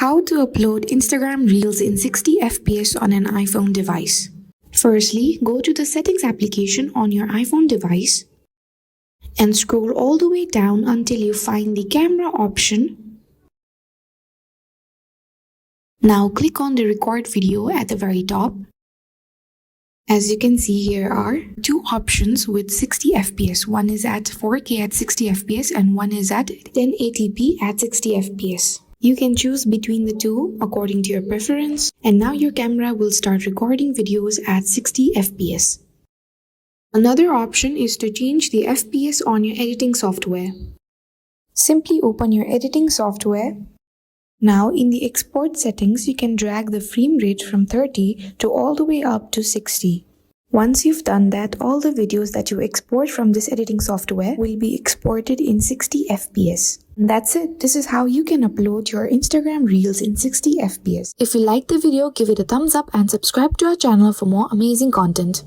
How to upload Instagram Reels in 60 FPS on an iPhone device. Firstly, go to the Settings application on your iPhone device and scroll all the way down until you find the camera option. Now click on the record video at the very top. As you can see, here are two options with 60 FPS. One is at 4K at 60 FPS and one is at 1080p at 60 FPS. You can choose between the two according to your preference, and now your camera will start recording videos at 60 FPS. Another option is to change the FPS on your editing software. Simply open your editing software. Now in the export settings, you can drag the frame rate from 30 to all the way up to 60. Once you've done that, all the videos that you export from this editing software will be exported in 60 FPS. And that's it. This is how you can upload your Instagram Reels in 60 FPS. If you liked the video, give it a thumbs up and subscribe to our channel for more amazing content.